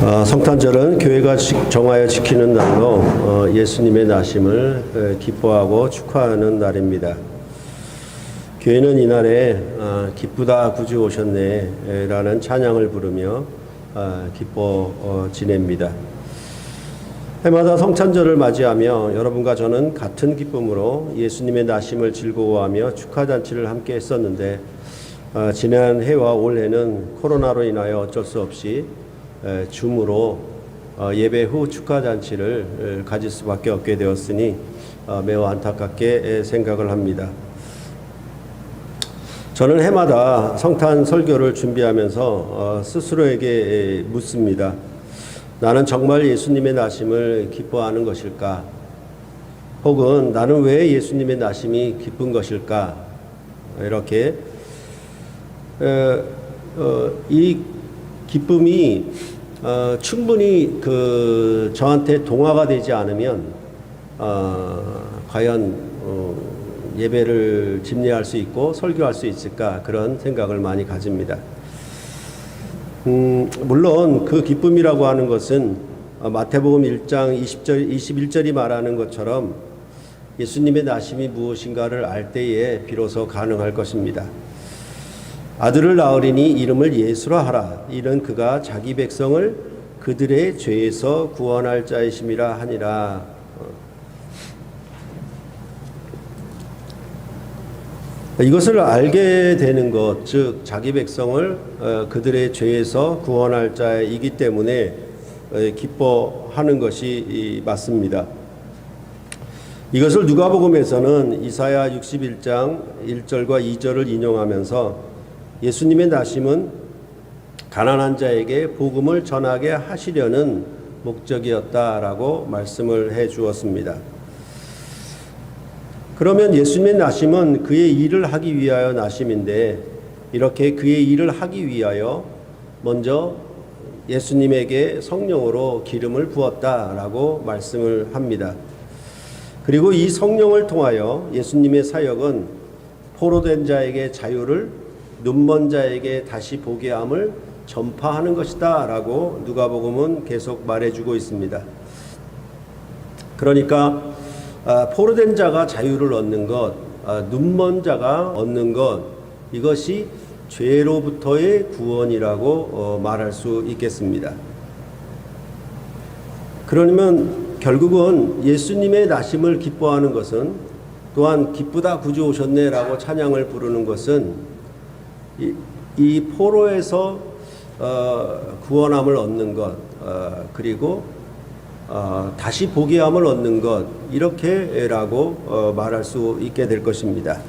성탄절은 교회가 정하여 지키는 날로 예수님의 나심을 기뻐하고 축하하는 날입니다. 교회는 이날에 기쁘다 구주 오셨네 라는 찬양을 부르며 기뻐 지냅니다. 해마다 성탄절을 맞이하며 여러분과 저는 같은 기쁨으로 예수님의 나심을 즐거워하며 축하잔치를 함께 했었는데 지난 해와 올해는 코로나로 인하여 어쩔 수 없이 줌으로 예배 후 축하잔치를 가질 수밖에 없게 되었으니 매우 안타깝게 생각을 합니다. 저는 해마다 성탄 설교를 준비하면서 스스로에게 묻습니다. 나는 정말 예수님의 나심을 기뻐하는 것일까? 혹은 나는 왜 예수님의 나심이 기쁜 것일까? 이렇게 이 기쁨이 충분히 저한테 동화가 되지 않으면 과연 예배를 집례할 수 있고 설교할 수 있을까 그런 생각을 많이 가집니다. 물론 그 기쁨이라고 하는 것은 마태복음 1장 21절이 말하는 것처럼 예수님의 나심이 무엇인가를 알 때에 비로소 가능할 것입니다. 아들을 낳으리니 이름을 예수라 하라. 이는 그가 자기 백성을 그들의 죄에서 구원할 자이심이라 하니라. 이것을 알게 되는 것, 즉 자기 백성을 그들의 죄에서 구원할 자이기 때문에 기뻐하는 것이 맞습니다. 이것을 누가복음에서는 이사야 61장 1절과 2절을 인용하면서 예수님의 나심은 가난한 자에게 복음을 전하게 하시려는 목적이었다라고 말씀을 해 주었습니다. 그러면 예수님의 나심은 그의 일을 하기 위하여 나심인데 이렇게 그의 일을 하기 위하여 먼저 예수님에게 성령으로 기름을 부었다라고 말씀을 합니다. 그리고 이 성령을 통하여 예수님의 사역은 포로된 자에게 자유를 눈먼 자에게 다시 보게 함을 전파하는 것이다 라고 누가복음은 계속 말해주고 있습니다. 그러니까 포로된 자가 자유를 얻는 것, 눈먼 자가 얻는 것, 이것이 죄로부터의 구원이라고 말할 수 있겠습니다. 그러면 결국은 예수님의 나심을 기뻐하는 것은 또한 기쁘다 구주 오셨네 라고 찬양을 부르는 것은 이 포로에서 구원함을 얻는 것, 그리고 다시 보게 함을 얻는 것, 이렇게라고 말할 수 있게 될 것입니다.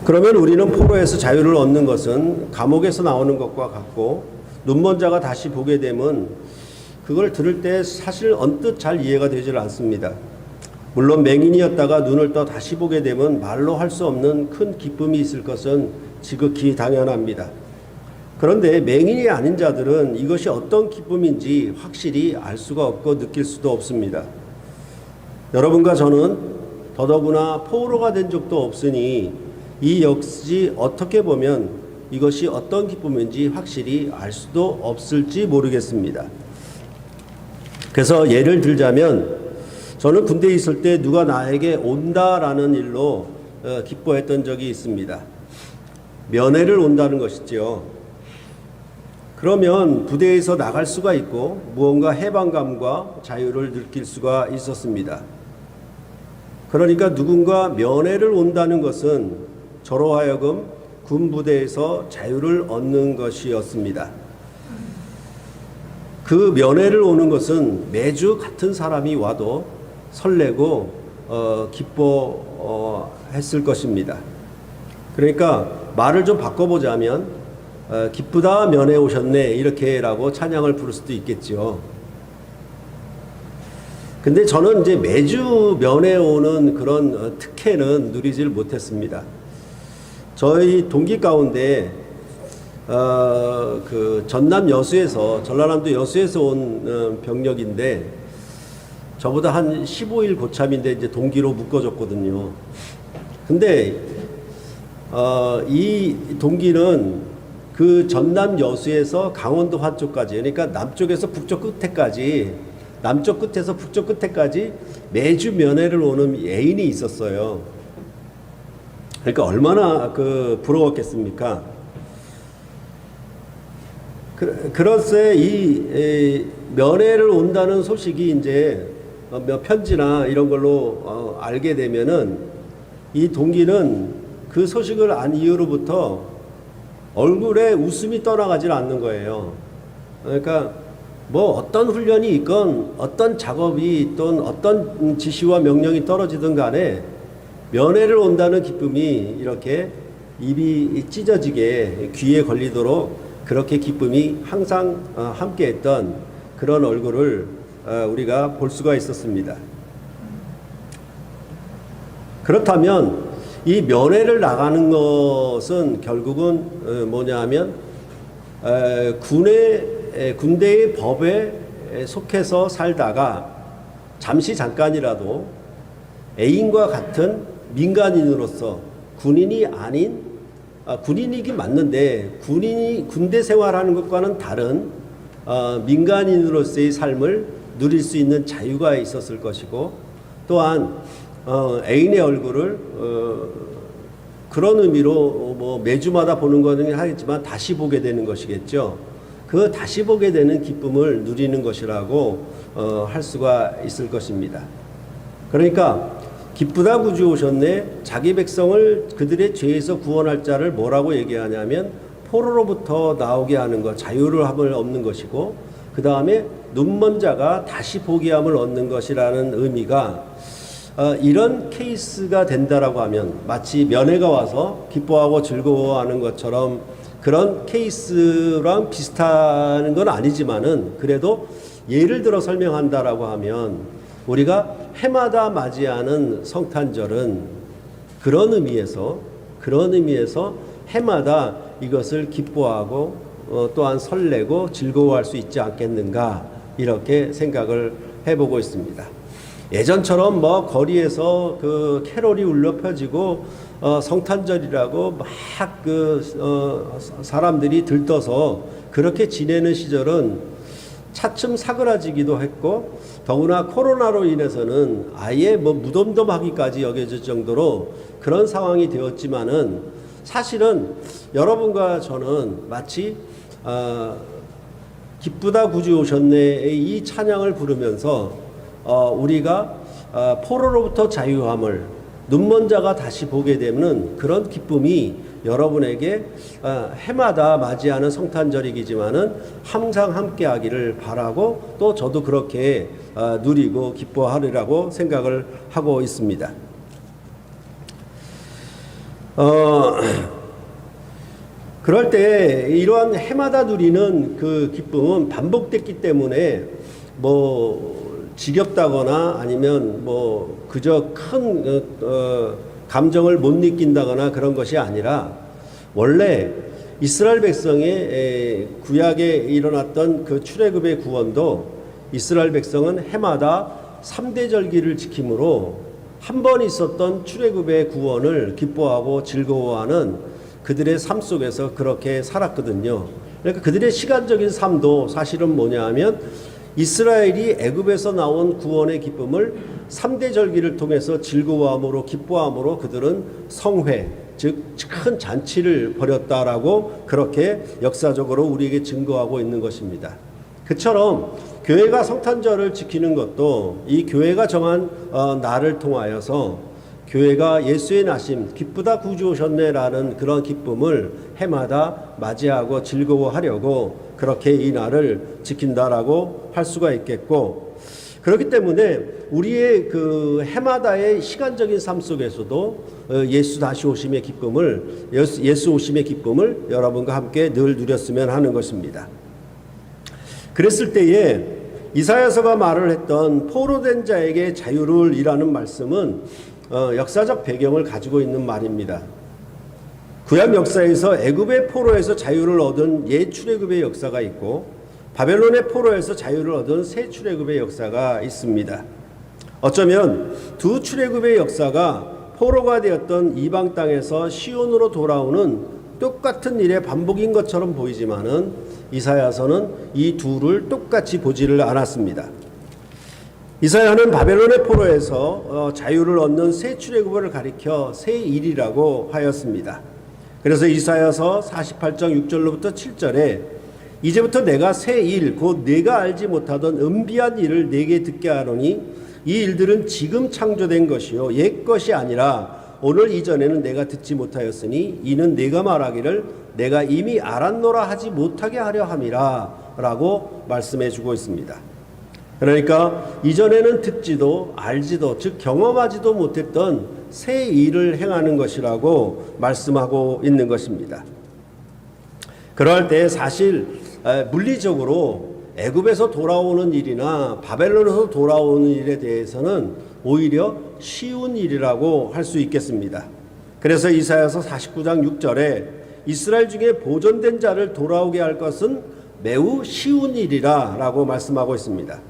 그러면 우리는 포로에서 자유를 얻는 것은 감옥에서 나오는 것과 같고, 눈먼 자가 다시 보게 되면 그걸 들을 때 사실 언뜻 잘 이해가 되질 않습니다. 물론 맹인이었다가 눈을 떠 다시 보게 되면 말로 할 수 없는 큰 기쁨이 있을 것은 지극히 당연합니다. 그런데 맹인이 아닌 자들은 이것이 어떤 기쁨인지 확실히 알 수가 없고 느낄 수도 없습니다. 여러분과 저는 더더구나 포로가 된 적도 없으니 이 역시 어떻게 보면 이것이 어떤 기쁨인지 확실히 알 수도 없을지 모르겠습니다. 그래서 예를 들자면 저는 군대에 있을 때 누가 나에게 온다라는 일로 기뻐했던 적이 있습니다. 면회를 온다는 것이죠. 그러면 부대에서 나갈 수가 있고 무언가 해방감과 자유를 느낄 수가 있었습니다. 그러니까 누군가 면회를 온다는 것은 저로 하여금 군부대에서 자유를 얻는 것이었습니다. 그 면회를 오는 것은 매주 같은 사람이 와도 설레고 기뻐했을 것입니다. 그러니까 말을 좀 바꿔보자면 기쁘다 면회 오셨네 이렇게라고 찬양을 부를 수도 있겠죠. 근데 저는 이제 매주 면회 오는 그런 특혜는 누리질 못했습니다. 저희 동기 가운데 그 전남 여수에서 전라남도 여수에서 온 병력인데 저보다 한 15일 고참인데 이제 동기로 묶어줬거든요. 근데 이 동기는 그 전남 여수에서 강원도 화쪽까지, 그러니까 남쪽에서 북쪽 끝에까지, 남쪽 끝에서 북쪽 끝에까지 매주 면회를 오는 애인이 있었어요. 그러니까 얼마나 부러웠겠습니까? 그럴세 이 면회를 온다는 소식이 이제 편지나 이런 걸로 알게 되면은 이 동기는 그 소식을 안 이후로부터 얼굴에 웃음이 떠나가질 않는 거예요. 그러니까 뭐 어떤 훈련이 있건 어떤 작업이 있든 어떤 지시와 명령이 떨어지든 간에 면회를 온다는 기쁨이 이렇게 입이 찢어지게 귀에 걸리도록 그렇게 기쁨이 항상 함께했던 그런 얼굴을 우리가 볼 수가 있었습니다. 그렇다면 이 면회를 나가는 것은 결국은 뭐냐 하면 군대의 법에 속해서 살다가 잠깐이라도 애인과 같은 민간인으로서 군인이 아닌 군인이긴 맞는데 군대 생활하는 것과는 다른 민간인으로서의 삶을 누릴 수 있는 자유가 있었을 것이고, 또한 애인의 얼굴을 그런 의미로 뭐 매주마다 보는 거는 하겠지만 다시 보게 되는 것이겠죠. 그 다시 보게 되는 기쁨을 누리는 것이라고 할 수가 있을 것입니다. 그러니까 기쁘다 구주 오셨네, 자기 백성을 그들의 죄에서 구원할 자를 뭐라고 얘기하냐면 포로로부터 나오게 하는 것, 자유를 함을 얻는 것이고, 그 다음에 눈먼 자가 다시 보게 함을 얻는 것이라는 의미가 이런 케이스가 된다라고 하면 마치 면회가 와서 기뻐하고 즐거워하는 것처럼 그런 케이스랑 비슷한 건 아니지만은, 그래도 예를 들어 설명한다라고 하면 우리가 해마다 맞이하는 성탄절은 그런 의미에서 해마다 이것을 기뻐하고 또한 설레고 즐거워할 수 있지 않겠는가, 이렇게 생각을 해보고 있습니다. 예전처럼 뭐 거리에서 그 캐롤이 울려 펴지고 성탄절이라고 막 사람들이 들떠서 그렇게 지내는 시절은 차츰 사그라지기도 했고, 더구나 코로나로 인해서는 아예 뭐 무덤덤하기까지 여겨질 정도로 그런 상황이 되었지만은, 사실은 여러분과 저는 마치 기쁘다 구주 오셨네의 이 찬양을 부르면서 우리가 포로로부터 자유함을, 눈먼 자가 다시 보게 되는 그런 기쁨이 여러분에게 해마다 맞이하는 성탄절이지만은 항상 함께하기를 바라고, 또 저도 그렇게 누리고 기뻐하리라고 생각을 하고 있습니다. 그럴 때 이러한 해마다 누리는 그 기쁨은 반복됐기 때문에 뭐 지겹다거나 아니면 뭐 그저 큰 감정을 못 느낀다거나 그런 것이 아니라, 원래 이스라엘 백성의 구약에 일어났던 그 출애굽의 구원도 이스라엘 백성은 해마다 3대 절기를 지킴으로 한 번 있었던 출애굽의 구원을 기뻐하고 즐거워하는 그들의 삶 속에서 그렇게 살았거든요. 그러니까 그들의 시간적인 삶도 사실은 뭐냐 하면 이스라엘이 애굽에서 나온 구원의 기쁨을 3대 절기를 통해서 즐거워함으로 기뻐함으로 그들은 성회, 즉 큰 잔치를 벌였다라고 그렇게 역사적으로 우리에게 증거하고 있는 것입니다. 그처럼 교회가 성탄절을 지키는 것도 이 교회가 정한 날을 통하여서 교회가 예수의 나심, 기쁘다 구주 오셨네라는 그런 기쁨을 해마다 맞이하고 즐거워하려고 그렇게 이 날을 지킨다라고 할 수가 있겠고, 그렇기 때문에 우리의 그 해마다의 시간적인 삶 속에서도 예수 다시 오심의 기쁨을, 예수 오심의 기쁨을 여러분과 함께 늘 누렸으면 하는 것입니다. 그랬을 때에 이사야서가 말을 했던 포로된 자에게 자유를 이라는 말씀은 역사적 배경을 가지고 있는 말입니다. 구약 역사에서 애굽의 포로에서 자유를 얻은 옛 출애굽의 역사가 있고, 바벨론의 포로에서 자유를 얻은 새 출애굽의 역사가 있습니다. 어쩌면 두 출애굽의 역사가 포로가 되었던 이방 땅에서 시온으로 돌아오는 똑같은 일의 반복인 것처럼 보이지만은 이사야서는 이 둘을 똑같이 보지를 않았습니다. 이사야는 바벨론의 포로에서 자유를 얻는 새 출애굽을 가리켜 새 일이라고 하였습니다. 그래서 이사야서 48장 6절로부터 7절에 이제부터 내가 새 일 곧 내가 알지 못하던 은비한 일을 내게 듣게 하노니 이 일들은 지금 창조된 것이요 옛 것이 아니라 오늘 이전에는 내가 듣지 못하였으니 이는 내가 말하기를 내가 이미 알았노라 하지 못하게 하려 함이라 라고 말씀해 주고 있습니다. 그러니까 이전에는 듣지도 알지도 즉 경험하지도 못했던 새 일을 행하는 것이라고 말씀하고 있는 것입니다. 그럴 때 사실 물리적으로 애굽에서 돌아오는 일이나 바벨론에서 돌아오는 일에 대해서는 오히려 쉬운 일이라고 할 수 있겠습니다. 그래서 이사야서 49장 6절에 이스라엘 중에 보존된 자를 돌아오게 할 것은 매우 쉬운 일이라 라고 말씀하고 있습니다.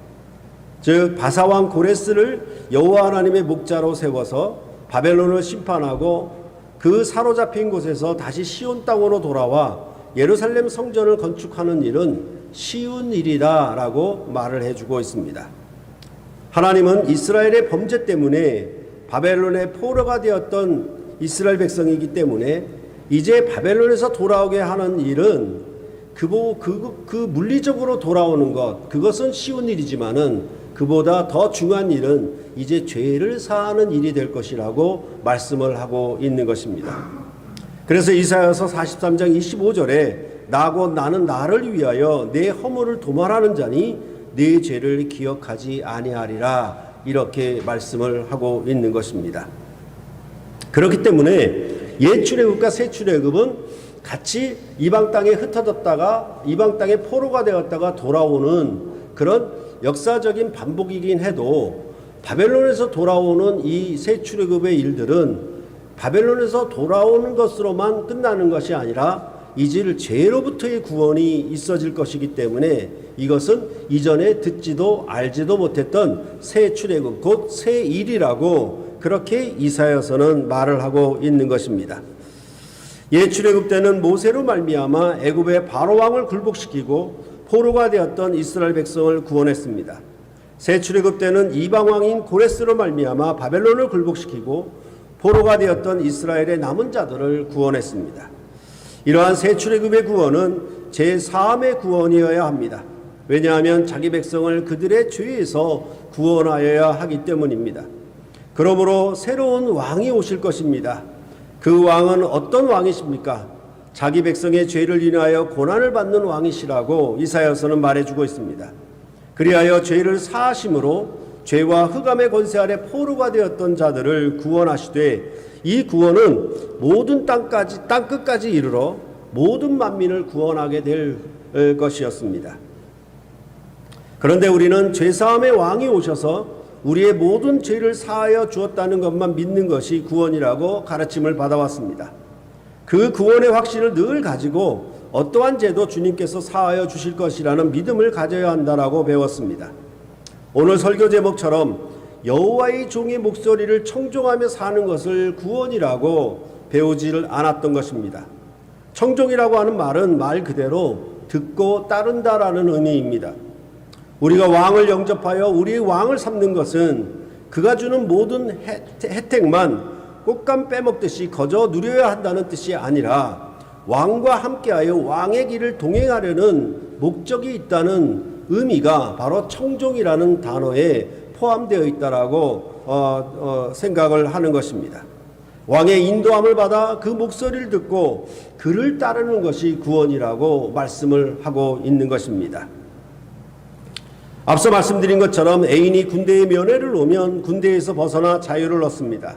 즉 바사왕 고레스를 여호와 하나님의 목자로 세워서 바벨론을 심판하고 그 사로잡힌 곳에서 다시 시온 땅으로 돌아와 예루살렘 성전을 건축하는 일은 쉬운 일이다 라고 말을 해주고 있습니다. 하나님은 이스라엘의 범죄 때문에 바벨론의 포로가 되었던 이스라엘 백성이기 때문에 이제 바벨론에서 돌아오게 하는 일은 그 물리적으로 돌아오는 것 그것은 쉬운 일이지만은 그보다 더 중요한 일은 이제 죄를 사하는 일이 될 것이라고 말씀을 하고 있는 것입니다. 그래서 이사야서 43장 25절에 나고 나는 나를 위하여 내 허물을 도말하는 자니 내 죄를 기억하지 아니하리라 이렇게 말씀을 하고 있는 것입니다. 그렇기 때문에 옛 출애굽과 새 출애굽은 같이 이방 땅에 흩어졌다가 이방 땅에 포로가 되었다가 돌아오는 그런 역사적인 반복이긴 해도 바벨론에서 돌아오는 이 새 출애굽의 일들은 바벨론에서 돌아오는 것으로만 끝나는 것이 아니라 이제 죄로부터의 구원이 있어질 것이기 때문에 이것은 이전에 듣지도 알지도 못했던 새 출애굽 곧 새 일이라고 그렇게 이사야서는 말을 하고 있는 것입니다. 옛 출애굽 때는 모세로 말미암아 애굽의 바로 왕을 굴복시키고 포로가 되었던 이스라엘 백성을 구원했습니다. 새 출애굽 때는 이방 왕인 고레스로 말미암아 바벨론을 굴복시키고 포로가 되었던 이스라엘의 남은 자들을 구원했습니다. 이러한 새 출애굽의 구원은 제3의 구원이어야 합니다. 왜냐하면 자기 백성을 그들의 죄에서 구원하여야 하기 때문입니다. 그러므로 새로운 왕이 오실 것입니다. 그 왕은 어떤 왕이십니까? 자기 백성의 죄를 인하여 고난을 받는 왕이시라고 이사야서는 말해주고 있습니다. 그리하여 죄를 사하심으로 죄와 흑암의 권세 아래 포로가 되었던 자들을 구원하시되 이 구원은 모든 땅 끝까지 이르러 모든 만민을 구원하게 될 것이었습니다. 그런데 우리는 죄사함의 왕이 오셔서 우리의 모든 죄를 사하여 주었다는 것만 믿는 것이 구원이라고 가르침을 받아왔습니다. 그 구원의 확신을 늘 가지고 어떠한 죄도 주님께서 사하여 주실 것이라는 믿음을 가져야 한다라고 배웠습니다. 오늘 설교 제목처럼 여호와의 종의 목소리를 청종하며 사는 것을 구원이라고 배우지를 않았던 것입니다. 청종이라고 하는 말은 말 그대로 듣고 따른다라는 의미입니다. 우리가 왕을 영접하여 우리의 왕을 삼는 것은 그가 주는 모든 혜택만 꽃감 빼먹듯이 거저 누려야 한다는 뜻이 아니라 왕과 함께하여 왕의 길을 동행하려는 목적이 있다는 의미가 바로 청종이라는 단어에 포함되어 있다라고 생각을 하는 것입니다. 왕의 인도함을 받아 그 목소리를 듣고 그를 따르는 것이 구원이라고 말씀을 하고 있는 것입니다. 앞서 말씀드린 것처럼 애인이 군대에 면회를 오면 군대에서 벗어나 자유를 얻습니다.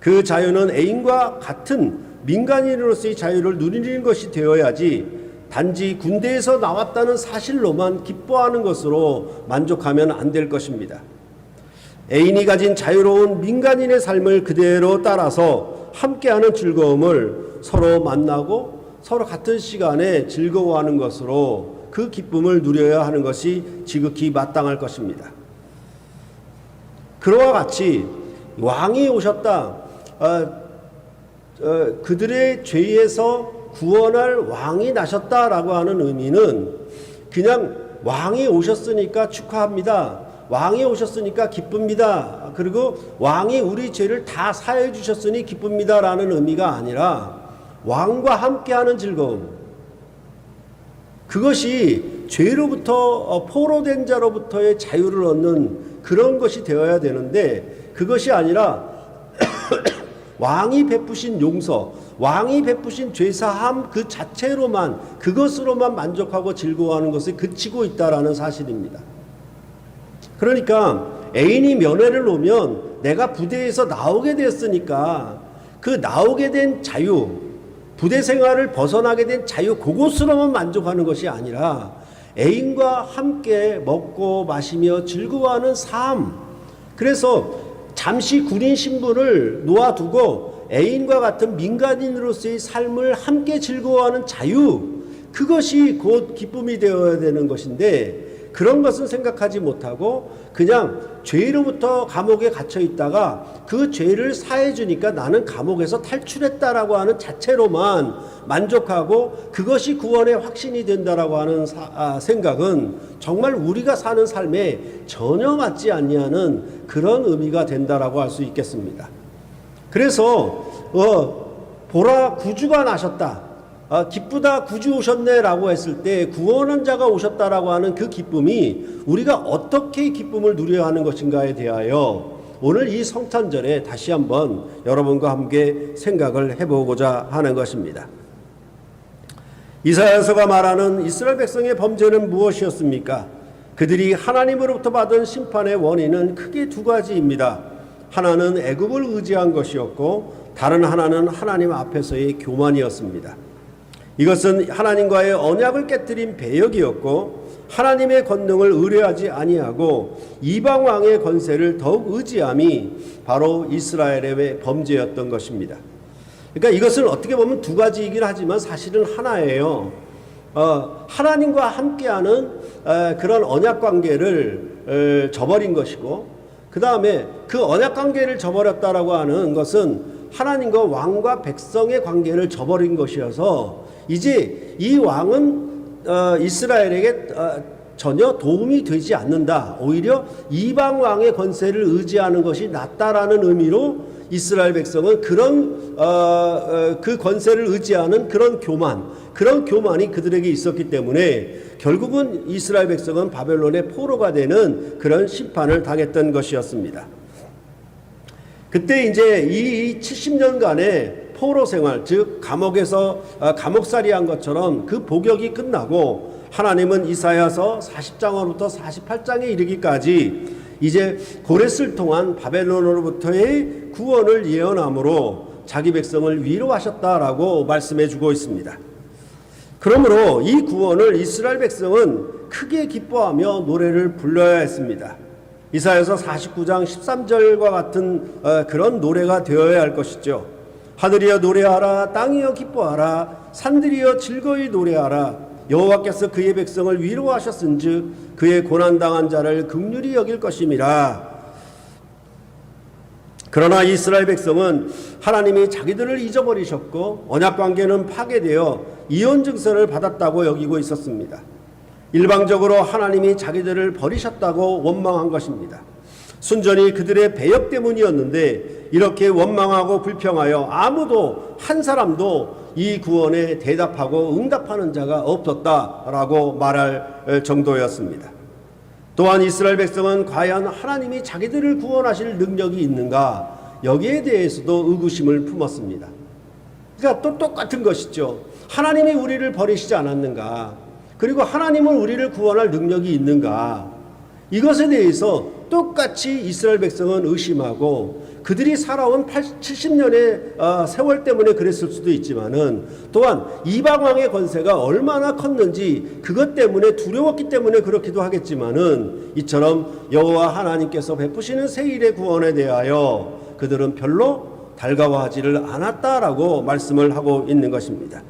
그 자유는 애인과 같은 민간인으로서의 자유를 누리는 것이 되어야지 단지 군대에서 나왔다는 사실로만 기뻐하는 것으로 만족하면 안 될 것입니다. 애인이 가진 자유로운 민간인의 삶을 그대로 따라서 함께하는 즐거움을 서로 만나고 서로 같은 시간에 즐거워하는 것으로 그 기쁨을 누려야 하는 것이 지극히 마땅할 것입니다. 그와 같이 왕이 오셨다. 그들의 죄에서 구원할 왕이 나셨다라고 하는 의미는 그냥 왕이 오셨으니까 축하합니다. 왕이 오셨으니까 기쁩니다. 그리고 왕이 우리 죄를 다 사해 주셨으니 기쁩니다라는 의미가 아니라 왕과 함께하는 즐거움. 그것이 죄로부터 포로된 자로부터의 자유를 얻는 그런 것이 되어야 되는데 그것이 아니라 왕이 베푸신 용서, 왕이 베푸신 죄사함 그 자체로만 그것으로만 만족하고 즐거워하는 것에 그치고 있다라는 사실입니다. 그러니까 애인이 면회를 오면 내가 부대에서 나오게 됐으니까 그 나오게 된 자유, 부대 생활을 벗어나게 된 자유 그것으로만 만족하는 것이 아니라 애인과 함께 먹고 마시며 즐거워하는 삶. 그래서 잠시 군인 신분을 놓아두고 애인과 같은 민간인으로서의 삶을 함께 즐거워하는 자유, 그것이 곧 기쁨이 되어야 되는 것인데 그런 것은 생각하지 못하고 그냥 죄로부터 감옥에 gat혀 있다가 그 죄를 사해 주니까 나는 감옥에서 탈출했다라고 하는 자체로만 만족하고 그것이 구원의 확신이 된다라고 하는 생각은 정말 우리가 사는 삶에 전혀 맞지 아니하는 그런 의미가 된다라고 할 수 있겠습니다. 그래서 보라 구주가 나셨다. 기쁘다 구주 오셨네라고 했을 때 구원한 자가 오셨다라고 하는 그 기쁨이 우리가 어떻게 기쁨을 누려야 하는 것인가에 대하여 오늘 이 성탄절에 다시 한번 여러분과 함께 생각을 해보고자 하는 것입니다. 이사야서가 말하는 이스라엘 백성의 범죄는 무엇이었습니까? 그들이 하나님으로부터 받은 심판의 원인은 크게 두 가지입니다. 하나는 애굽을 의지한 것이었고 다른 하나는 하나님 앞에서의 교만이었습니다. 이것은 하나님과의 언약을 깨뜨린 배역이었고 하나님의 권능을 의뢰하지 아니하고 이방 왕의 권세를 더욱 의지함이 바로 이스라엘의 범죄였던 것입니다. 그러니까 이것을 어떻게 보면 두 가지이긴 하지만 사실은 하나예요. 하나님과 함께하는 그런 언약 관계를 저버린 것이고 그 다음에 그 언약 관계를 저버렸다라고 하는 것은 하나님과 왕과 백성의 관계를 저버린 것이어서 이제 이 왕은 이스라엘에게 전혀 도움이 되지 않는다. 오히려 이방 왕의 권세를 의지하는 것이 낫다라는 의미로 이스라엘 백성은 그런 그 권세를 의지하는 그런 교만이 그들에게 있었기 때문에 결국은 이스라엘 백성은 바벨론의 포로가 되는 그런 심판을 당했던 것이었습니다. 그때 이제 이 70년간의 포로 생활, 즉 감옥에서 감옥살이한 것처럼 그 복역이 끝나고 하나님은 이사야서 40장으로부터 48장에 이르기까지 이제 고레스를 통한 바벨론으로부터의 구원을 예언함으로 자기 백성을 위로하셨다라고 말씀해 주고 있습니다. 그러므로 이 구원을 이스라엘 백성은 크게 기뻐하며 노래를 불러야 했습니다. 이사야서 49장 13절과 같은 그런 노래가 되어야 할 것이죠. 하늘이여 노래하라, 땅이여 기뻐하라, 산들이여 즐거이 노래하라. 여호와께서 그의 백성을 위로하셨은즉 그의 고난당한 자를 긍휼히 여길 것임이라. 그러나 이스라엘 백성은 하나님이 자기들을 잊어버리셨고 언약관계는 파괴되어 이혼 증서를 받았다고 여기고 있었습니다. 일방적으로 하나님이 자기들을 버리셨다고 원망한 것입니다. 순전히 그들의 배역 때문이었는데 이렇게 원망하고 불평하여 아무도 한 사람도 이 구원에 대답하고 응답하는 자가 없었다라고 말할 정도였습니다. 또한 이스라엘 백성은 과연 하나님이 자기들을 구원하실 능력이 있는가, 여기에 대해서도 의구심을 품었습니다. 그러니까 또 똑같은 것이죠. 하나님이 우리를 버리시지 않았는가, 그리고 하나님은 우리를 구원할 능력이 있는가, 이것에 대해서 똑같이 이스라엘 백성은 의심하고 그들이 살아온 70년의 세월 때문에 그랬을 수도 있지만은 또한 이방 왕의 권세가 얼마나 컸는지 그것 때문에 두려웠기 때문에 그렇기도 하겠지만은 이처럼 여호와 하나님께서 베푸시는 세일의 구원에 대하여 그들은 별로 달가워하지를 않았다라고 말씀을 하고 있는 것입니다.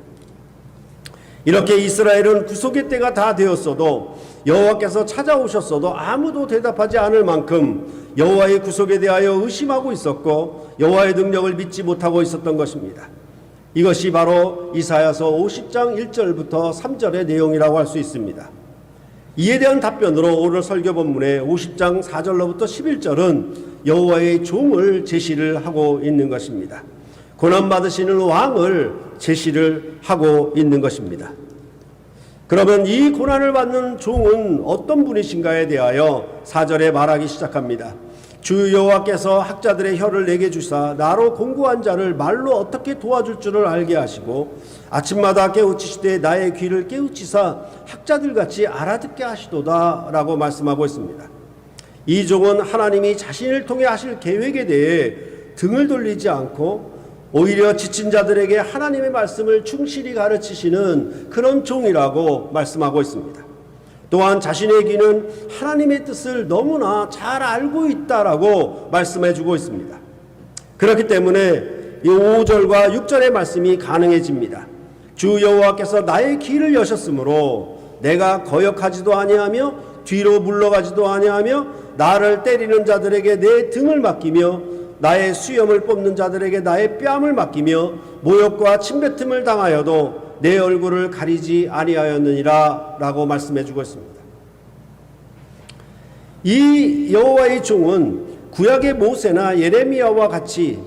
이렇게 이스라엘은 구속의 때가 다 되었어도 여호와께서 찾아오셨어도 아무도 대답하지 않을 만큼 여호와의 구속에 대하여 의심하고 있었고 여호와의 능력을 믿지 못하고 있었던 것입니다. 이것이 바로 이사야서 50장 1절부터 3절의 내용이라고 할 수 있습니다. 이에 대한 답변으로 오늘 설교 본문의 50장 4절로부터 11절은 여호와의 종을 제시를 하고 있는 것입니다. 고난받으시는 왕을 제시를 하고 있는 것입니다. 그러면 이 고난을 받는 종은 어떤 분이신가에 대하여 4절에 말하기 시작합니다. 주 여호와께서 학자들의 혀를 내게 주사 나로 공고한 자를 말로 어떻게 도와줄 줄을 알게 하시고 아침마다 깨우치시되 나의 귀를 깨우치사 학자들같이 알아듣게 하시도다 라고 말씀하고 있습니다. 이 종은 하나님이 자신을 통해 하실 계획에 대해 등을 돌리지 않고 오히려 지친 자들에게 하나님의 말씀을 충실히 가르치시는 그런 종이라고 말씀하고 있습니다. 또한 자신의 귀는 하나님의 뜻을 너무나 잘 알고 있다라고 말씀해주고 있습니다. 그렇기 때문에 이 5절과 6절의 말씀이 가능해집니다. 주 여호와께서 나의 귀를 여셨으므로 내가 거역하지도 아니하며 뒤로 물러가지도 아니하며 나를 때리는 자들에게 내 등을 맡기며 나의 수염을 뽑는 자들에게 나의 뺨을 맡기며 모욕과 침뱉음을 당하여도 내 얼굴을 가리지 아니하였느니라 라고 말씀해주고 있습니다. 이 여호와의 종은 구약의 모세나 예레미야와 같이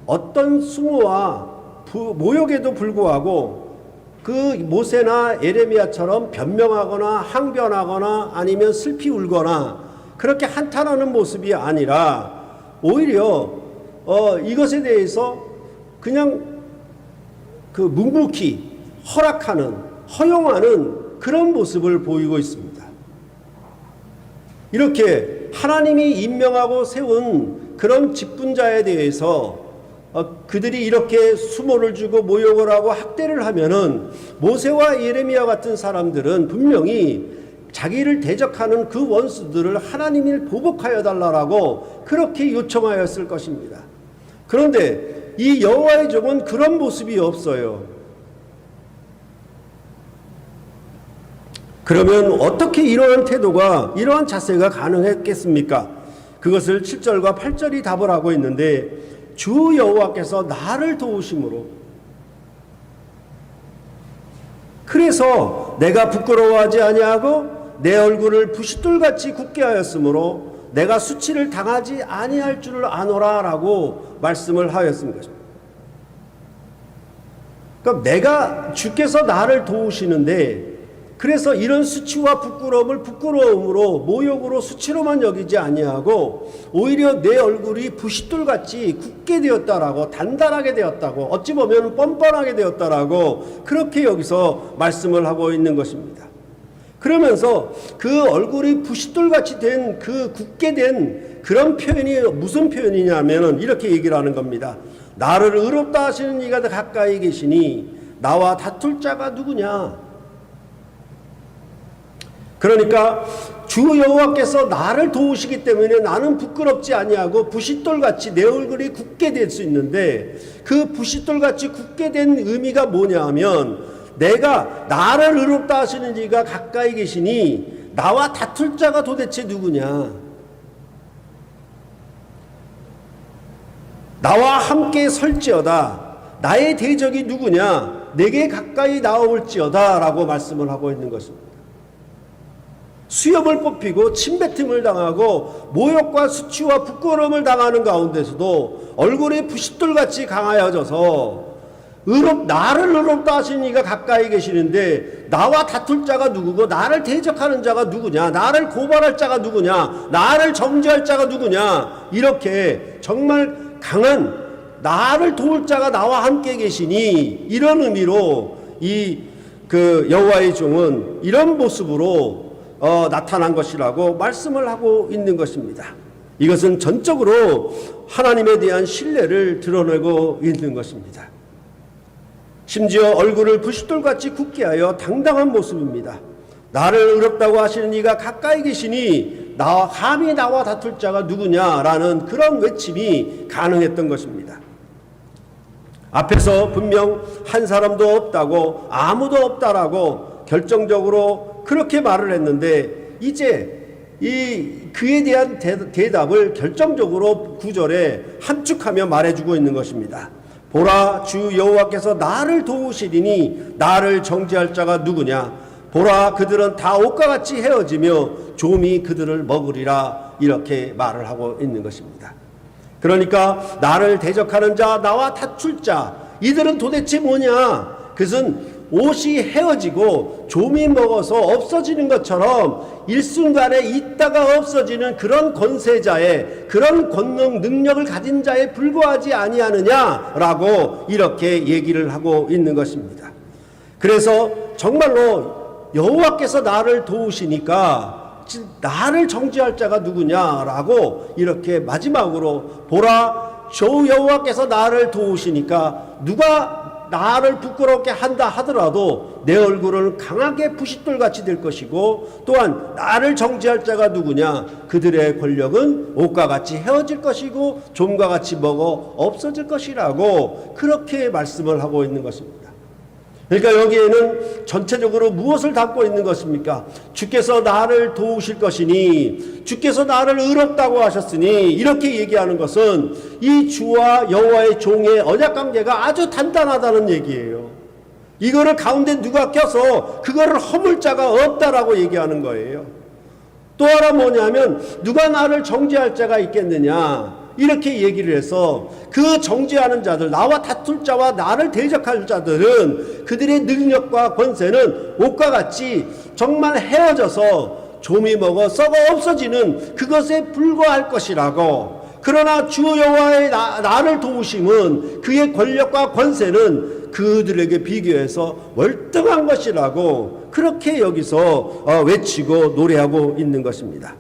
어떤 수모와 모욕에도 불구하고 그 모세나 예레미야처럼 변명하거나 항변하거나 아니면 슬피 울거나 그렇게 한탄하는 모습이 아니라 오히려 이것에 대해서 그냥 그 묵묵히 허락하는, 허용하는 그런 모습을 보이고 있습니다. 이렇게 하나님이 임명하고 세운 그런 직분자에 대해서 그들이 이렇게 수모를 주고 모욕을 하고 학대를 하면은 모세와 예레미야 같은 사람들은 분명히 자기를 대적하는 그 원수들을 하나님이 보복하여 달라라고 그렇게 요청하였을 것입니다. 그런데 이 여호와의 종은 그런 모습이 없어요. 그러면 어떻게 이러한 태도가, 이러한 자세가 가능했겠습니까? 그것을 7절과 8절이 답을 하고 있는데 주 여호와께서 나를 도우심으로 그래서 내가 부끄러워하지 아니하고 내 얼굴을 부싯돌같이 굳게 하였으므로 내가 수치를 당하지 아니할 줄을 아노라 라고 말씀을 하였습니다. 그러니까 내가 주께서 나를 도우시는데 그래서 이런 수치와 부끄러움을 부끄러움으로 모욕으로 수치로만 여기지 아니하고 오히려 내 얼굴이 부싯돌같이 굳게 되었다라고 단단하게 되었다고 어찌 보면 뻔뻔하게 되었다라고 그렇게 여기서 말씀을 하고 있는 것입니다. 그러면서 그 얼굴이 부싯돌같이 된 그 굳게 된 그런 표현이 무슨 표현이냐면 이렇게 얘기를 하는 겁니다. 나를 의롭다 하시는 이가 가까이 계시니 나와 다툴 자가 누구냐? 그러니까 주 여호와께서 나를 도우시기 때문에 나는 부끄럽지 아니하고 부싯돌같이 내 얼굴이 굳게 될 수 있는데 그 부싯돌같이 굳게 된 의미가 뭐냐 하면 내가 나를 의롭다 하시는 이가 가까이 계시니 나와 다툴 자가 도대체 누구냐? 나와 함께 설지어다. 나의 대적이 누구냐? 내게 가까이 나올지어다 라고 말씀을 하고 있는 것입니다. 수염을 뽑히고 침뱉음을 당하고 모욕과 수치와 부끄러움을 당하는 가운데서도 얼굴이 부싯돌같이 강하여져서 나를 의롭다 하시는 이가 가까이 계시는데 나와 다툴 자가 누구고 나를 대적하는 자가 누구냐, 나를 고발할 자가 누구냐, 나를 정죄할 자가 누구냐, 이렇게 정말 강한 나를 도울 자가 나와 함께 계시니 이런 의미로 그 여호와의 종은 이런 모습으로 나타난 것이라고 말씀을 하고 있는 것입니다. 이것은 전적으로 하나님에 대한 신뢰를 드러내고 있는 것입니다. 심지어 얼굴을 부싯돌같이 굳게 하여 당당한 모습입니다. 나를 의롭다고 하시는 이가 가까이 계시니 감히 나와 다툴 자가 누구냐라는 그런 외침이 가능했던 것입니다. 앞에서 분명 한 사람도 없다고 아무도 없다라고 결정적으로 그렇게 말을 했는데 이제 그에 대한 대답을 결정적으로 9절에 함축하며 말해주고 있는 것입니다. 보라, 주 여호와께서 나를 도우시리니 나를 정죄할 자가 누구냐? 보라, 그들은 다 옷과 같이 헤어지며 좀이 그들을 먹으리라. 이렇게 말을 하고 있는 것입니다. 그러니까 나를 대적하는 자, 나와 다툴 자, 이들은 도대체 뭐냐? 그것은 옷이 헤어지고 좀이 먹어서 없어지는 것처럼 일순간에 있다가 없어지는 그런 권세자의, 그런 권능 능력을 가진 자에 불과하지 아니하느냐라고 이렇게 얘기를 하고 있는 것입니다. 그래서 정말로 여호와께서 나를 도우시니까 나를 정죄할 자가 누구냐라고 이렇게 마지막으로 보라, 주 여호와께서 나를 도우시니까 누가 나를 부끄럽게 한다 하더라도 내 얼굴은 강하게 부싯돌같이 될 것이고, 또한 나를 정죄할 자가 누구냐? 그들의 권력은 옷과 같이 헤어질 것이고 좀과 같이 먹어 없어질 것이라고 그렇게 말씀을 하고 있는 것입니다. 그러니까 여기에는 전체적으로 무엇을 담고 있는 것입니까? 주께서 나를 도우실 것이니, 주께서 나를 의롭다고 하셨으니, 이렇게 얘기하는 것은 이 주와 여호와의 종의 언약관계가 아주 단단하다는 얘기예요. 이거를 가운데 누가 껴서 그거를 허물 자가 없다라고 얘기하는 거예요. 또 하나 뭐냐면, 누가 나를 정죄할 자가 있겠느냐, 이렇게 얘기를 해서 그 정죄하는 자들, 나와 다툴 자와 나를 대적할 자들은 그들의 능력과 권세는 옷과 같이 정말 헤어져서 좀이 먹어 썩어 없어지는 그것에 불과할 것이라고, 그러나 주 여호와의 나를 도우심은 그의 권력과 권세는 그들에게 비교해서 월등한 것이라고 그렇게 여기서 외치고 노래하고 있는 것입니다.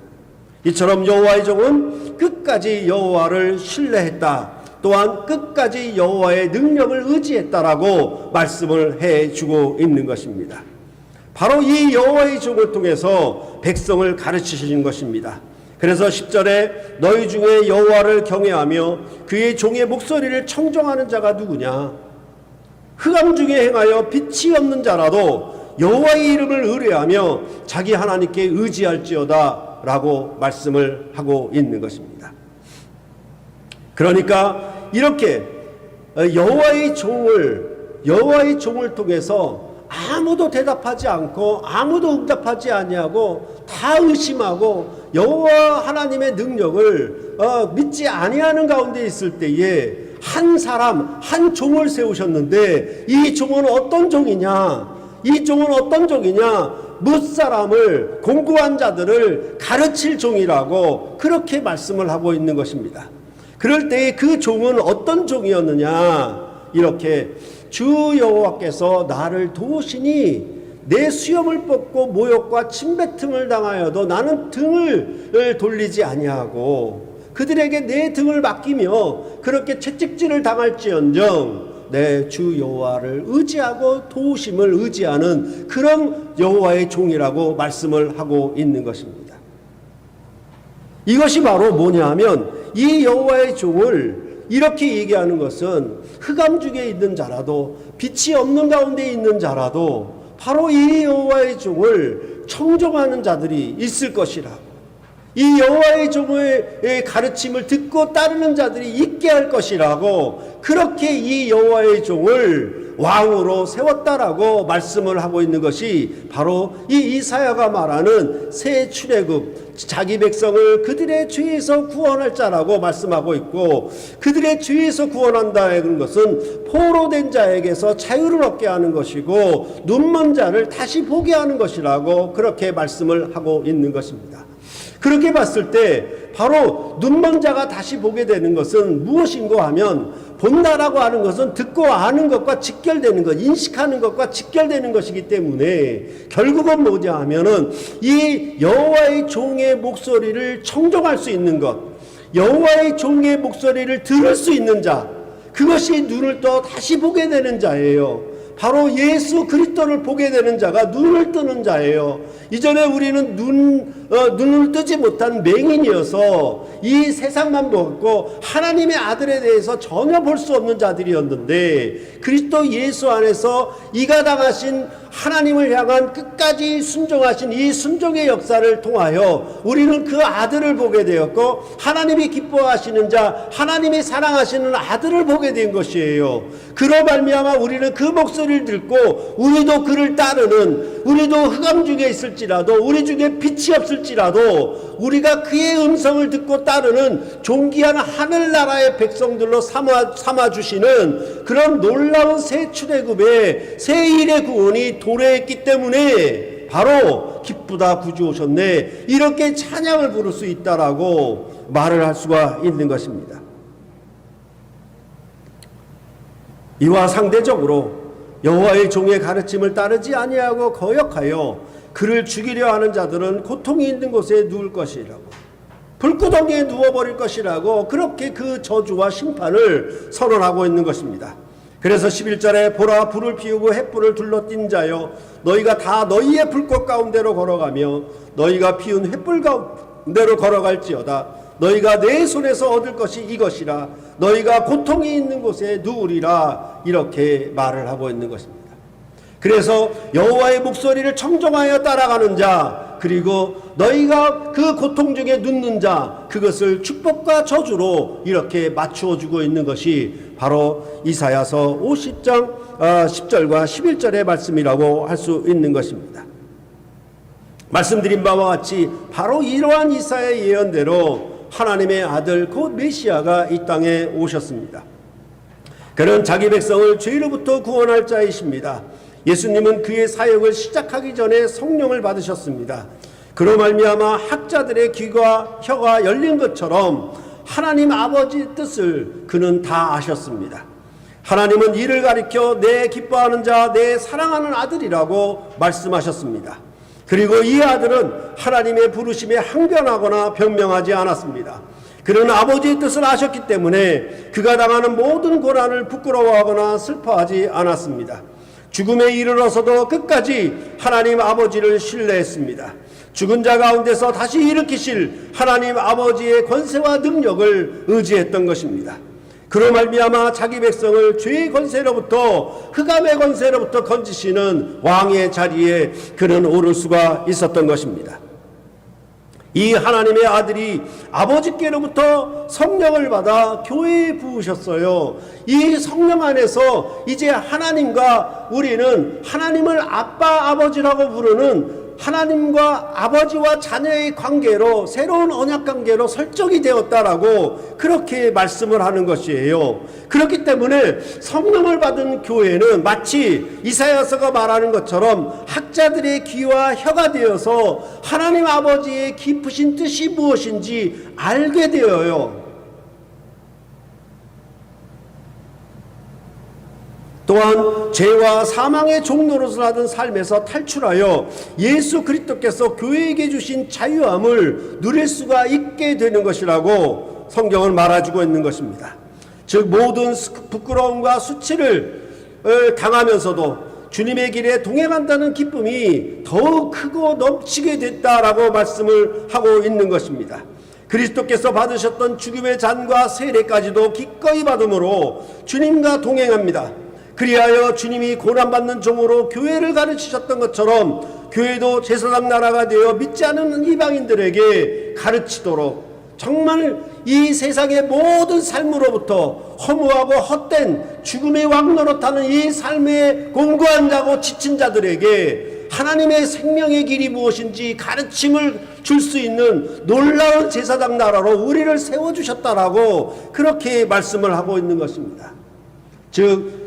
이처럼 여호와의 종은 끝까지 여호와를 신뢰했다, 또한 끝까지 여호와의 능력을 의지했다라고 말씀을 해주고 있는 것입니다. 바로 이 여호와의 종을 통해서 백성을 가르치시는 것입니다. 그래서 10절에 너희 중에 여호와를 경외하며 그의 종의 목소리를 청정하는 자가 누구냐? 흑암 중에 행하여 빛이 없는 자라도 여호와의 이름을 의뢰하며 자기 하나님께 의지할지어다 라고 말씀을 하고 있는 것입니다. 그러니까 이렇게 여호와의 종을 통해서 아무도 대답하지 않고 아무도 응답하지 아니하고 다 의심하고 여호와 하나님의 능력을 믿지 아니하는 가운데 있을 때에 한 사람, 한 종을 세우셨는데, 이 종은 어떤 종이냐? 이 종은 어떤 종이냐? 무사람을, 공고한 자들을 가르칠 종이라고 그렇게 말씀을 하고 있는 것입니다. 그럴 때에 그 종은 어떤 종이었느냐? 이렇게 주 여호와께서 나를 도우시니 내 수염을 뽑고 모욕과 침뱉음을 당하여도 나는 등을 돌리지 아니하고 그들에게 내 등을 맡기며 그렇게 채찍질을 당할지언정 내 주 여호와를 의지하고 도우심을 의지하는 그런 여호와의 종이라고 말씀을 하고 있는 것입니다. 이것이 바로 뭐냐 하면, 이 여호와의 종을 이렇게 얘기하는 것은 흑암 중에 있는 자라도, 빛이 없는 가운데 있는 자라도 바로 이 여호와의 종을 청종하는 자들이 있을 것이라고, 이 여호와의 종의 가르침을 듣고 따르는 자들이 있게 할 것이라고 그렇게 이 여호와의 종을 왕으로 세웠다라고 말씀을 하고 있는 것이 바로 이 이사야가 말하는 새 출애굽, 자기 백성을 그들의 죄에서 구원할 자라고 말씀하고 있고, 그들의 죄에서 구원한다는 것은 포로된 자에게서 자유를 얻게 하는 것이고 눈먼 자를 다시 보게 하는 것이라고 그렇게 말씀을 하고 있는 것입니다. 그렇게 봤을 때 바로 눈먼 자가 다시 보게 되는 것은 무엇인가 하면, 본다라고 하는 것은 듣고 아는 것과 직결되는 것, 인식하는 것과 직결되는 것이기 때문에 결국은 뭐냐 하면은 이 여호와의 종의 목소리를 청종할 수 있는 것, 여호와의 종의 목소리를 들을 수 있는 자, 그것이 눈을 떠 다시 보게 되는 자예요. 바로 예수 그리스도를 보게 되는 자가 눈을 뜨는 자예요. 이전에 우리는 눈을 뜨지 못한 맹인이어서 이 세상만 보고 하나님의 아들에 대해서 전혀 볼 수 없는 자들이었는데, 그리스도 예수 안에서 이가 당하신 하나님을 향한 끝까지 순종하신 이 순종의 역사를 통하여 우리는 그 아들을 보게 되었고, 하나님이 기뻐하시는 자, 하나님이 사랑하시는 아들을 보게 된 것이에요. 그로 말미암아 우리는 그 목소리를 듣고 우리도 그를 따르는, 우리도 흑암 중에 있을지라도, 우리 중에 빛이 없을지라도 우리가 그의 음성을 듣고 따르는 존귀한 하늘나라의 백성들로 삼아주시는 그런 놀라운 새 출애굽의 새 일의 구원이 도래했기 때문에 바로 기쁘다 구주 오셨네, 이렇게 찬양을 부를 수 있다라고 말을 할 수가 있는 것입니다. 이와 상대적으로 여호와의 종의 가르침을 따르지 아니하고 거역하여 그를 죽이려 하는 자들은 고통이 있는 곳에 누울 것이라고, 불구덩이에 누워버릴 것이라고, 그렇게 그 저주와 심판을 선언하고 있는 것입니다. 그래서 11절에 보라, 불을 피우고 횃불을 둘러띈 자여, 너희가 다 너희의 불꽃 가운데로 걸어가며 너희가 피운 횃불 가운데로 걸어갈지어다. 너희가 내 손에서 얻을 것이 이것이라. 너희가 고통이 있는 곳에 누우리라. 이렇게 말을 하고 있는 것입니다. 그래서 여호와의 목소리를 청종하여 따라가는 자, 그리고 너희가 그 고통 중에 눕는 자, 그것을 축복과 저주로 이렇게 맞추어 주고 있는 것이 바로 이사야서 50장 10절과 11절의 말씀이라고 할 수 있는 것입니다. 말씀드린 바와 같이 바로 이러한 이사야의 예언대로 하나님의 아들 곧 메시아가 이 땅에 오셨습니다. 그는 자기 백성을 죄로부터 구원할 자이십니다. 예수님은 그의 사역을 시작하기 전에 성령을 받으셨습니다. 그로 말미암아 학자들의 귀와 혀가 열린 것처럼 하나님 아버지의 뜻을 그는 다 아셨습니다. 하나님은 이를 가리켜 내 기뻐하는 자, 내 사랑하는 아들이라고 말씀하셨습니다. 그리고 이 아들은 하나님의 부르심에 항변하거나 변명하지 않았습니다. 그는 아버지의 뜻을 아셨기 때문에 그가 당하는 모든 고난을 부끄러워하거나 슬퍼하지 않았습니다. 죽음에 이르러서도 끝까지 하나님 아버지를 신뢰했습니다. 죽은 자 가운데서 다시 일으키실 하나님 아버지의 권세와 능력을 의지했던 것입니다. 그로 말미암아 자기 백성을 죄의 권세로부터, 흑암의 권세로부터 건지시는 왕의 자리에 그는 오를 수가 있었던 것입니다. 이 하나님의 아들이 아버지께로부터 성령을 받아 교회에 부으셨어요. 이 성령 안에서 이제 하나님과 우리는 하나님을 아빠 아버지라고 부르는 하나님과 아버지와 자녀의 관계로, 새로운 언약 관계로 설정이 되었다라고 그렇게 말씀을 하는 것이에요. 그렇기 때문에 성령을 받은 교회는 마치 이사야서가 말하는 것처럼 학자들의 귀와 혀가 되어서 하나님 아버지의 깊으신 뜻이 무엇인지 알게 되어요. 또한 죄와 사망의 종노릇을 하던 삶에서 탈출하여 예수 그리스도께서 교회에게 주신 자유함을 누릴 수가 있게 되는 것이라고 성경은 말해주고 있는 것입니다. 즉 모든 부끄러움과 수치를 당하면서도 주님의 길에 동행한다는 기쁨이 더욱 크고 넘치게 됐다라고 말씀을 하고 있는 것입니다. 그리스도께서 받으셨던 죽음의 잔과 세례까지도 기꺼이 받음으로 주님과 동행합니다. 그리하여 주님이 고난받는 종으로 교회를 가르치셨던 것처럼 교회도 제사장 나라가 되어 믿지 않는 이방인들에게 가르치도록, 정말 이 세상의 모든 삶으로부터 허무하고 헛된 죽음의 왕노릇하는 이 삶에 공고한 자고 지친 자들에게 하나님의 생명의 길이 무엇인지 가르침을 줄 수 있는 놀라운 제사장 나라로 우리를 세워주셨다라고 그렇게 말씀을 하고 있는 것입니다. 즉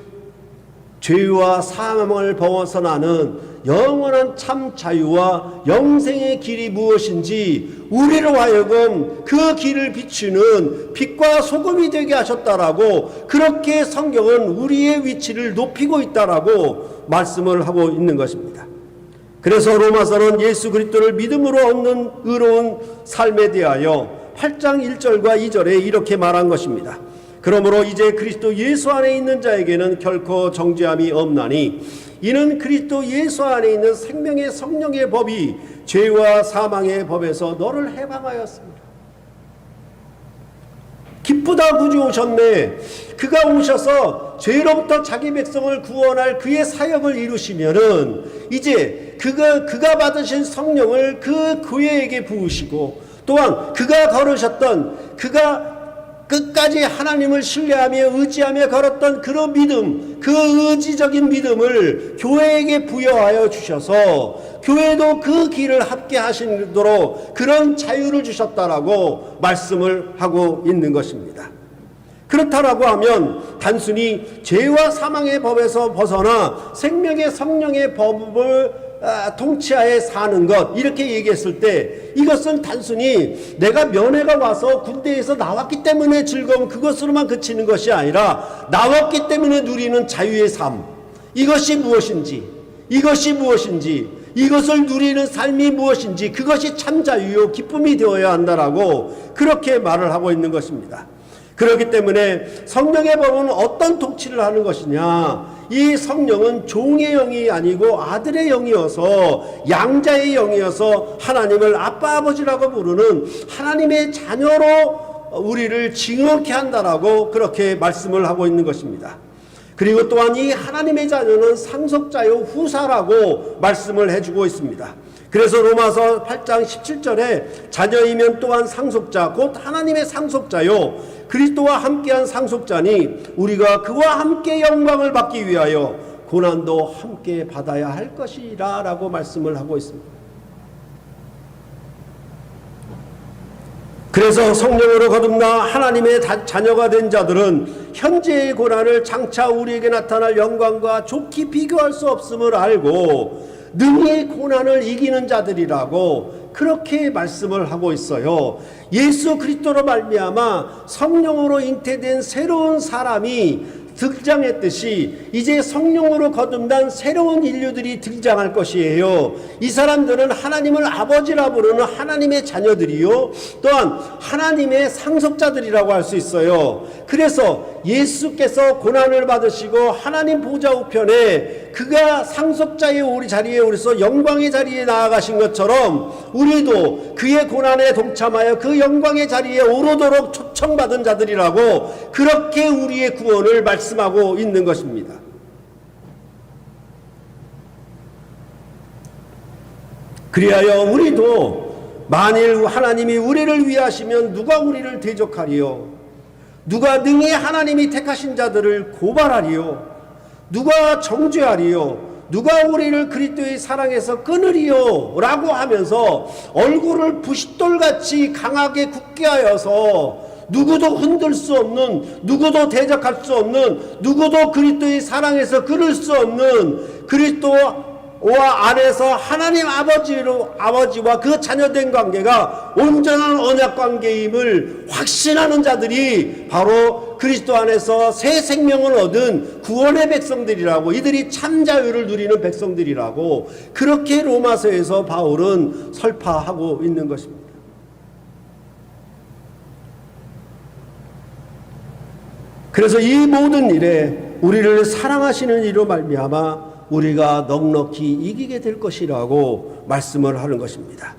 죄와 사망을 벗어나는 영원한 참 자유와 영생의 길이 무엇인지 우리로 하여금 그 길을 비추는 빛과 소금이 되게 하셨다라고 그렇게 성경은 우리의 위치를 높이고 있다라고 말씀을 하고 있는 것입니다. 그래서 로마서는 예수 그리스도를 믿음으로 얻는 의로운 삶에 대하여 8장 1절과 2절에 이렇게 말한 것입니다. 그러므로 이제 그리스도 예수 안에 있는 자에게는 결코 정죄함이 없나니 이는 그리스도 예수 안에 있는 생명의 성령의 법이 죄와 사망의 법에서 너를 해방하였습니다. 기쁘다 구주 오셨네. 그가 오셔서 죄로부터 자기 백성을 구원할 그의 사역을 이루시면은 이제 그가 받으신 성령을 그 교회에게 부으시고, 또한 그가 걸으셨던, 그가 끝까지 하나님을 신뢰하며 의지하며 걸었던 그런 믿음, 그 의지적인 믿음을 교회에게 부여하여 주셔서 교회도 그 길을 함께 하시도록 그런 자유를 주셨다라고 말씀을 하고 있는 것입니다. 그렇다라고 하면 단순히 죄와 사망의 법에서 벗어나 생명의 성령의 법을 통치하에 사는 것, 이렇게 얘기했을 때 이것은 단순히 내가 면회가 와서 군대에서 나왔기 때문에 즐거움, 그것으로만 그치는 것이 아니라 나왔기 때문에 누리는 자유의 삶, 이것이 무엇인지, 이것을 누리는 삶이 무엇인지, 그것이 참 자유요 기쁨이 되어야 한다라고 그렇게 말을 하고 있는 것입니다. 그렇기 때문에 성령의 법은 어떤 통치를 하는 것이냐, 이 성령은 종의 영이 아니고 아들의 영이어서, 양자의 영이어서 하나님을 아빠 아버지라고 부르는 하나님의 자녀로 우리를 징역케 한다라고 그렇게 말씀을 하고 있는 것입니다. 그리고 또한 이 하나님의 자녀는 상속자요 후사라고 말씀을 해주고 있습니다. 그래서 로마서 8장 17절에 자녀이면 또한 상속자, 곧 하나님의 상속자요 그리스도와 함께한 상속자니 우리가 그와 함께 영광을 받기 위하여 고난도 함께 받아야 할 것이라 라고 말씀을 하고 있습니다. 그래서 성령으로 거듭나 하나님의 자녀가 된 자들은 현재의 고난을 장차 우리에게 나타날 영광과 좋게 비교할 수 없음을 알고 능히 고난을 이기는 자들이라고 그렇게 말씀을 하고 있어요. 예수 그리스도로 말미암아 성령으로 잉태된 새로운 사람이 등장했듯이 이제 성령으로 거듭난 새로운 인류들이 등장할 것이에요. 이 사람들은 하나님을 아버지라 부르는 하나님의 자녀들이요, 또한 하나님의 상속자들이라고 할 수 있어요. 그래서 예수께서 고난을 받으시고 하나님 보좌 우편에 그가 상속자의 우리 자리에 오르서 영광의 자리에 나아가신 것처럼 우리도 그의 고난에 동참하여 그 영광의 자리에 오르도록 초청받은 자들이라고 그렇게 우리의 구원을 말씀하고 있는 것입니다. 그리하여 우리도 만일 하나님이 우리를 위하시면 누가 우리를 대적하리요? 누가 능히 하나님이 택하신 자들을 고발하리요? 누가 정죄하리요? 누가 우리를 그리스도의 사랑에서 끊으리요? 라고 하면서 얼굴을 부싯돌같이 강하게 굳게 하여서 누구도 흔들 수 없는, 누구도 대적할 수 없는, 누구도 그리스도의 사랑에서 끊을 수 없는 그리스도와 안에서 하나님 아버지와 그 자녀된 관계가 온전한 언약 관계임을 확신하는 자들이 바로 그리스도 안에서 새 생명을 얻은 구원의 백성들이라고, 이들이 참 자유를 누리는 백성들이라고 그렇게 로마서에서 바울은 설파하고 있는 것입니다. 그래서 이 모든 일에 우리를 사랑하시는 이로 말미암아 우리가 넉넉히 이기게 될 것이라고 말씀을 하는 것입니다.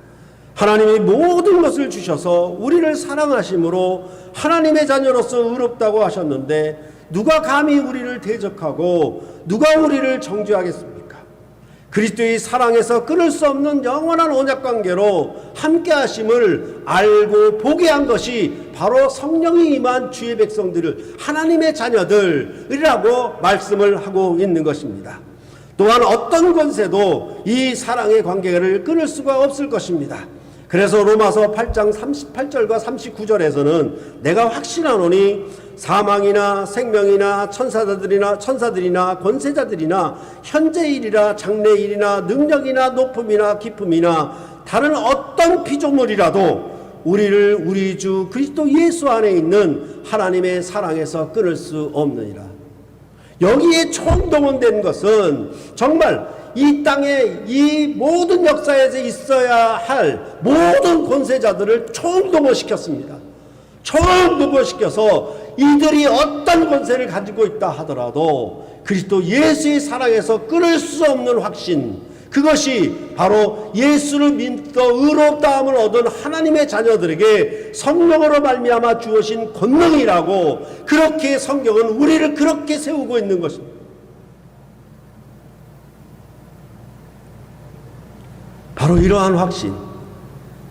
하나님이 모든 것을 주셔서 우리를 사랑하심으로 하나님의 자녀로서 의롭다고 하셨는데 누가 감히 우리를 대적하고 누가 우리를 정죄하겠습니까? 그리스도의 사랑에서 끊을 수 없는 영원한 언약관계로 함께 하심을 알고 보게 한 것이 바로 성령이 임한 주의 백성들을, 하나님의 자녀들이라고 말씀을 하고 있는 것입니다. 또한 어떤 권세도 이 사랑의 관계를 끊을 수가 없을 것입니다. 그래서 로마서 8장 38절과 39절에서는 내가 확신하노니 사망이나 생명이나 천사들이나 권세자들이나 현재일이나 장래일이나 능력이나 높음이나 깊음이나 다른 어떤 피조물이라도 우리를 우리 주 그리스도 예수 안에 있는 하나님의 사랑에서 끊을 수 없느니라. 여기에 총동원된 것은 정말 이 땅에 이 모든 역사에서 있어야 할 모든 권세자들을 총동원시켰습니다. 총동원시켜서 이들이 어떤 권세를 가지고 있다 하더라도 그리스도 예수의 사랑에서 끊을 수 없는 확신, 그것이 바로 예수를 믿고 의롭다함을 얻은 하나님의 자녀들에게 성령으로 말미암아 주어진 권능이라고, 그렇게 성경은 우리를 그렇게 세우고 있는 것입니다. 바로 이러한 확신,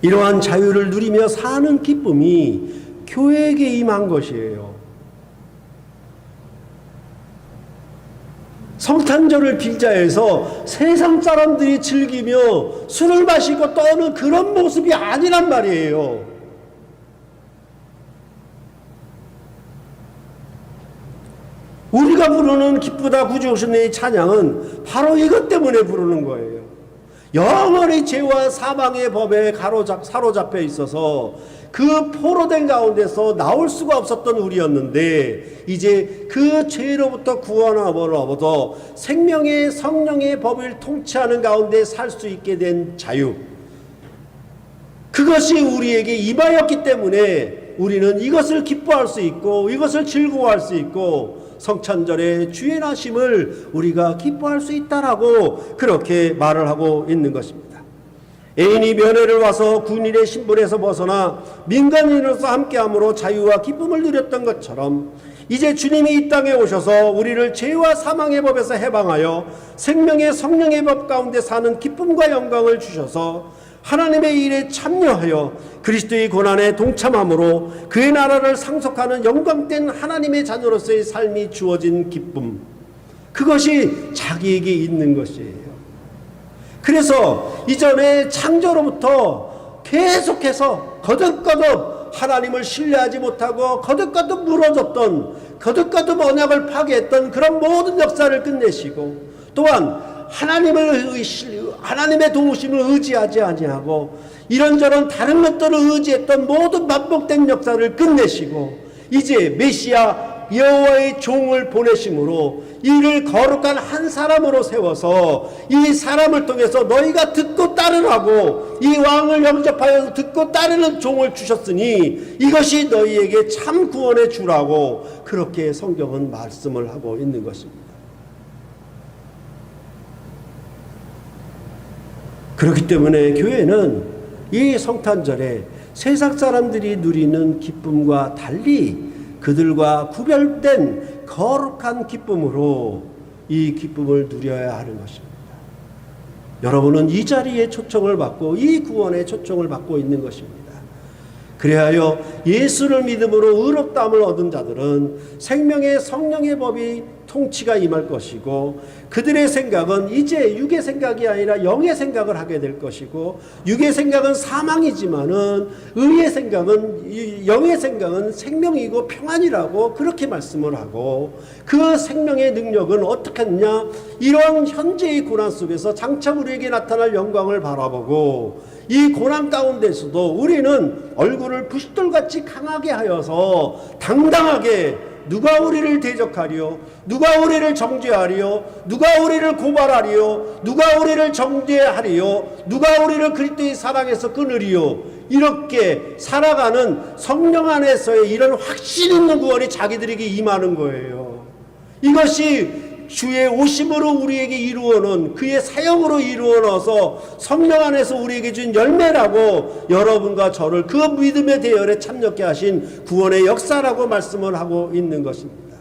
이러한 자유를 누리며 사는 기쁨이 교회에게 임한 것이에요. 성탄절을 빌자해서 세상 사람들이 즐기며 술을 마시고 떠는 그런 모습이 아니란 말이에요. 우리가 부르는 기쁘다 구주오셨네의 찬양은 바로 이것 때문에 부르는 거예요. 영원히 죄와 사망의 법에 사로잡혀 있어서 그 포로된 가운데서 나올 수가 없었던 우리였는데, 이제 그 죄로부터 구원함을 얻어 생명의 성령의 법을 통치하는 가운데 살 수 있게 된 자유, 그것이 우리에게 임하였기 때문에 우리는 이것을 기뻐할 수 있고 이것을 즐거워할 수 있고 성찬절의 주의 나심을 우리가 기뻐할 수 있다라고 그렇게 말을 하고 있는 것입니다. 애인이 면회를 와서 군인의 신분에서 벗어나 민간인으로서 함께함으로 자유와 기쁨을 누렸던 것처럼, 이제 주님이 이 땅에 오셔서 우리를 죄와 사망의 법에서 해방하여 생명의 성령의 법 가운데 사는 기쁨과 영광을 주셔서 하나님의 일에 참여하여 그리스도의 고난에 동참함으로 그의 나라를 상속하는 영광된 하나님의 자녀로서의 삶이 주어진 기쁨, 그것이 자기에게 있는 것이에요. 그래서 이전에 창조로부터 계속해서 거듭거듭 하나님을 신뢰하지 못하고 거듭거듭 무너졌던, 거듭거듭 언약을 파괴했던 그런 모든 역사를 끝내시고, 또한 하나님의 도우심을 의지하지 아니하고 이런저런 다른 것들을 의지했던 모든 반복된 역사를 끝내시고, 이제 메시아 여호와의 종을 보내심으로 이를 거룩한 한 사람으로 세워서 이 사람을 통해서 너희가 듣고 따르라고, 이 왕을 영접하여서 듣고 따르는 종을 주셨으니 이것이 너희에게 참 구원의 주라고, 그렇게 성경은 말씀을 하고 있는 것입니다. 그렇기 때문에 교회는 이 성탄절에 세상 사람들이 누리는 기쁨과 달리 그들과 구별된 거룩한 기쁨으로 이 기쁨을 누려야 하는 것입니다. 여러분은 이 자리에 초청을 받고 이 구원에 초청을 받고 있는 것입니다. 그래하여 예수를 믿음으로 의롭다함을 얻은 자들은 생명의 성령의 법이 통치가 임할 것이고, 그들의 생각은 이제 육의 생각이 아니라 영의 생각을 하게 될 것이고, 육의 생각은 사망이지만은 의의 생각은, 영의 생각은 생명이고 평안이라고 그렇게 말씀을 하고, 그 생명의 능력은 어떻게 하느냐, 이러한 현재의 고난 속에서 장차 우리에게 나타날 영광을 바라보고, 이 고난 가운데서도 우리는 얼굴을 부싯돌같이 강하게 하여서 당당하게 누가 우리를 대적하리요, 누가 우리를 정죄하리요, 누가 우리를 고발하리요, 누가 우리를 정죄하리요, 누가 우리를 그리스도의 사랑에서 끊으리요, 이렇게 살아가는 성령 안에서의 이런 확신 있는 구원이 자기들에게 임하는 거예요. 이것이 주의 오심으로 우리에게 이루어놓은, 그의 사역으로 이루어넣어서 성령 안에서 우리에게 준 열매라고, 여러분과 저를 그 믿음의 대열에 참여케 하신 구원의 역사라고 말씀을 하고 있는 것입니다.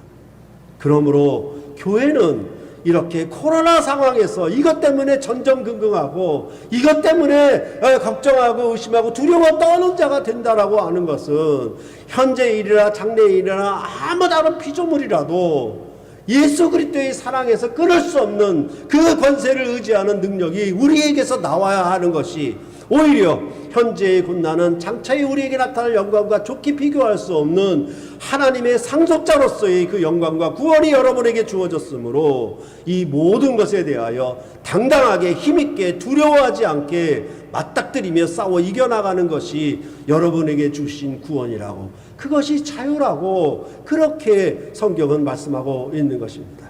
그러므로 교회는 이렇게 코로나 상황에서 이것 때문에 전전긍긍하고 이것 때문에 걱정하고 의심하고 두려워 떠는 자가 된다라고 하는 것은 현재 일이나 장래 일이나 아무 다른 피조물이라도 예수 그리스도의 사랑에서 끊을 수 없는 그 권세를 의지하는 능력이 우리에게서 나와야 하는 것이, 오히려 현재의 군난은 장차에 우리에게 나타날 영광과 좋게 비교할 수 없는 하나님의 상속자로서의 그 영광과 구원이 여러분에게 주어졌으므로 이 모든 것에 대하여 당당하게 힘있게 두려워하지 않게 맞닥뜨리며 싸워 이겨나가는 것이 여러분에게 주신 구원이라고, 그것이 자유라고 그렇게 성경은 말씀하고 있는 것입니다.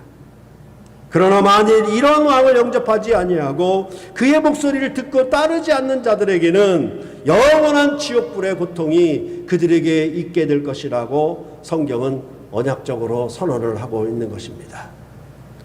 그러나 만일 이런 왕을 영접하지 아니하고 그의 목소리를 듣고 따르지 않는 자들에게는 영원한 지옥불의 고통이 그들에게 있게 될 것이라고 성경은 언약적으로 선언을 하고 있는 것입니다.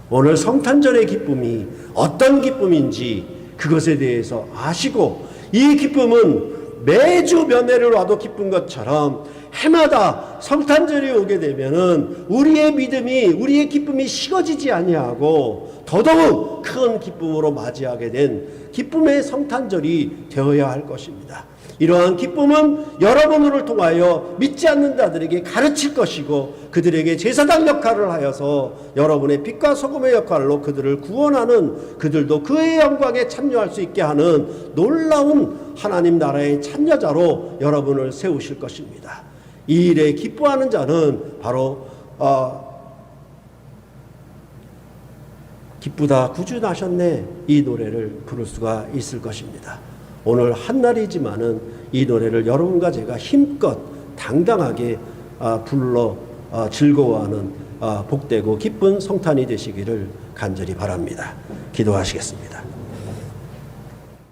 오늘 성탄절의 기쁨이 어떤 기쁨인지 그것에 대해서 아시고, 이 기쁨은 매주 면회를 와도 기쁜 것처럼 해마다 성탄절이 오게 되면은 우리의 믿음이, 우리의 기쁨이 식어지지 아니하고 더더욱 큰 기쁨으로 맞이하게 된 기쁨의 성탄절이 되어야 할 것입니다. 이러한 기쁨은 여러분을 통하여 믿지 않는 자들에게 가르칠 것이고, 그들에게 제사장 역할을 하여서 여러분의 빛과 소금의 역할로 그들을 구원하는, 그들도 그의 영광에 참여할 수 있게 하는 놀라운 하나님 나라의 참여자로 여러분을 세우실 것입니다. 이 일에 기뻐하는 자는 바로 기쁘다 구주 나셨네, 이 노래를 부를 수가 있을 것입니다. 오늘 한날이지만은 이 노래를 여러분과 제가 힘껏 당당하게 불러 즐거워하는 복되고 기쁜 성탄이 되시기를 간절히 바랍니다. 기도하시겠습니다.